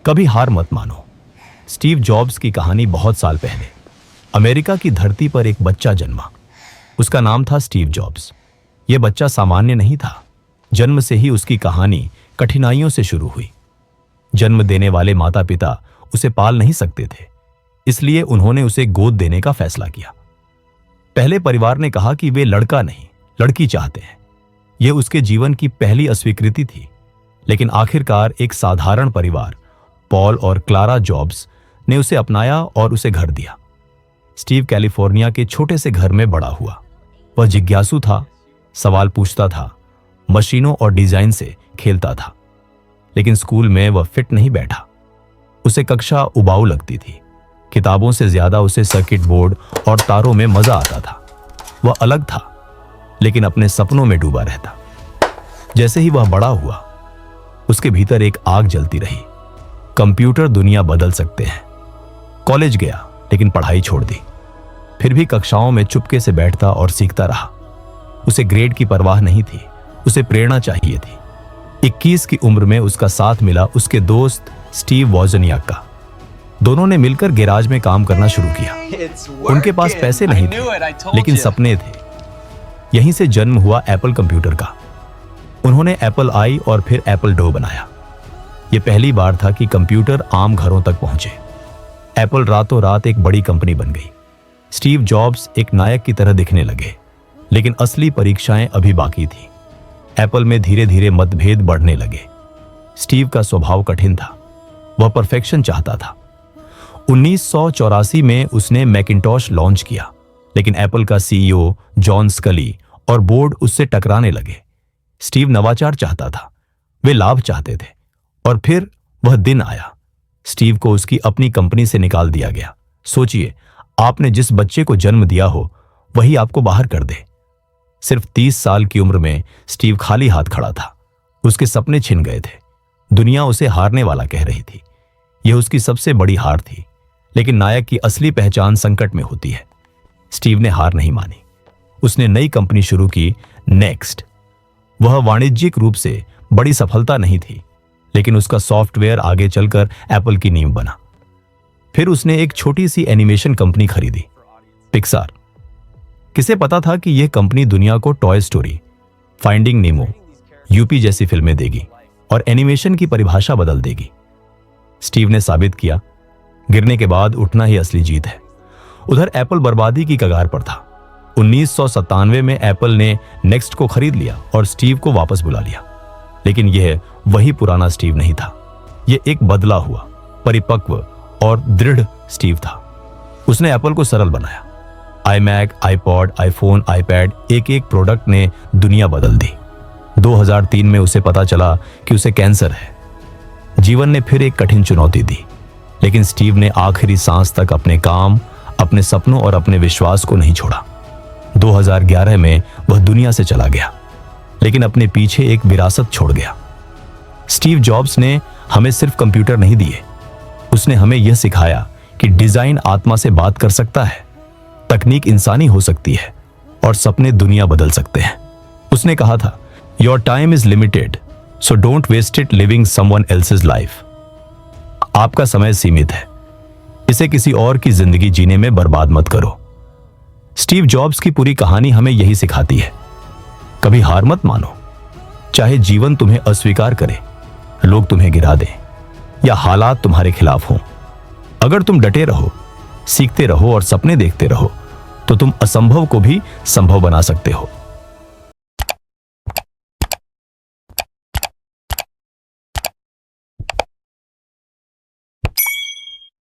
कभी हार मत मानो। स्टीव जॉब्स की कहानी बहुत साल पहले अमेरिका की धरती पर एक बच्चा जन्मा। उसका नाम था स्टीव जॉब्स। यह बच्चा सामान्य नहीं था। जन्म से ही उसकी कहानी कठिनाइयों से शुरू हुई। जन्म देने वाले माता पिता उसे पाल नहीं सकते थे, इसलिए उन्होंने उसे गोद देने का फैसला किया। पहले परिवार ने कहा कि वे लड़का नहीं लड़की चाहते हैं। यह उसके जीवन की पहली अस्वीकृति थी, लेकिन आखिरकार एक साधारण परिवार पॉल और क्लारा जॉब्स ने उसे अपनाया और उसे घर दिया। स्टीव कैलिफोर्निया के छोटे से घर में बड़ा हुआ। वह जिज्ञासु था, सवाल पूछता था, मशीनों और डिजाइन से खेलता था, लेकिन स्कूल में वह फिट नहीं बैठा। उसे कक्षा उबाऊ लगती थी। किताबों से ज्यादा उसे सर्किट बोर्ड और तारों में मजा आता था। वह अलग था, लेकिन अपने सपनों में डूबा रहता। जैसे ही वह बड़ा हुआ, उसके भीतर एक आग जलती रही। कंप्यूटर दुनिया बदल सकते हैं। कॉलेज गया, लेकिन पढ़ाई छोड़ दी। फिर भी कक्षाओं में चुपके से बैठता और सीखता रहा। उसे ग्रेड की परवाह नहीं थी, उसे प्रेरणा चाहिए थी। 21 की उम्र में उसका साथ मिला उसके दोस्त स्टीव वॉजनियाक का। दोनों ने मिलकर गैराज में काम करना शुरू किया। उनके पास पैसे नहीं थे, लेकिन सपने थे। यहीं से जन्म हुआ एप्पल कंप्यूटर का। उन्होंने एप्पल आई और फिर एप्पल डो बनाया। यह पहली बार था कि कंप्यूटर आम घरों तक पहुंचे। एप्पल रातों रात एक बड़ी कंपनी बन गई। स्टीव जॉब्स एक नायक की तरह दिखने लगे, लेकिन असली परीक्षाएं अभी बाकी थी। एप्पल में धीरे धीरे मतभेद बढ़ने लगे। स्टीव का स्वभाव कठिन था। वह परफेक्शन चाहता था। 1984 में उसने मैकिन्टॉश लॉन्च किया, लेकिन एप्पल का सीईओ जॉन स्कली और बोर्ड उससे टकराने लगे। स्टीव नवाचार चाहता था, वे लाभ चाहते थे। और फिर वह दिन आया। स्टीव को उसकी अपनी कंपनी से निकाल दिया गया। सोचिए, आपने जिस बच्चे को जन्म दिया हो वही आपको बाहर कर दे। सिर्फ 30 साल की उम्र में स्टीव खाली हाथ खड़ा था। उसके सपने छिन गए थे। दुनिया उसे हारने वाला कह रही थी। यह उसकी सबसे बड़ी हार थी, लेकिन नायक की असली पहचान संकट में होती है। स्टीव ने हार नहीं मानी। उसने नई कंपनी शुरू की, नेक्स्ट। वह वाणिज्यिक रूप से बड़ी सफलता नहीं थी, लेकिन उसका सॉफ्टवेयर आगे चलकर एप्पल की नींव बना। फिर उसने एक छोटी सी एनिमेशन कंपनी खरीदी, पिक्सार। किसे पता था कि यह कंपनी दुनिया को टॉय स्टोरी, फाइंडिंग नीमो, यूपी जैसी फिल्में देगी और एनिमेशन की परिभाषा बदल देगी। स्टीव ने साबित किया, गिरने के बाद उठना ही असली जीत है। उधर एप्पल बर्बादी की कगार पर था। 1997 में एप्पल ने नेक्स्ट को खरीद लिया और स्टीव को वापस बुला लिया। लेकिन यह वही पुराना स्टीव नहीं था। यह एक बदला हुआ, परिपक्व और दृढ़ स्टीव था। उसने एप्पल को सरल बनाया। आईमैक, आईपॉड, आईफोन, आईपैड, एक एक प्रोडक्ट ने दुनिया बदल दी। 2003 में उसे पता चला कि उसे कैंसर है। जीवन ने फिर एक कठिन चुनौती दी, लेकिन स्टीव ने आखिरी सांस तक अपने काम, अपने सपनों और अपने विश्वास को नहीं छोड़ा। 2011 में वह दुनिया से चला गया, लेकिन अपने पीछे एक विरासत छोड़ गया। स्टीव जॉब्स ने हमें सिर्फ कंप्यूटर नहीं दिए, उसने हमें यह सिखाया कि डिजाइन आत्मा से बात कर सकता है, तकनीक इंसानी हो सकती है और सपने दुनिया बदल सकते हैं। उसने कहा था, your time is limited, so don't waste it living someone else's life. आपका समय सीमित है, इसे किसी और की जिंदगी जीने में बर्बाद मत करो। स्टीव जॉब्स की पूरी कहानी हमें यही सिखाती है, कभी हार मत मानो। चाहे जीवन तुम्हें अस्वीकार करे, लोग तुम्हें गिरा दें या हालात तुम्हारे खिलाफ हों, अगर तुम डटे रहो, सीखते रहो और सपने देखते रहो, तो तुम असंभव को भी संभव बना सकते हो।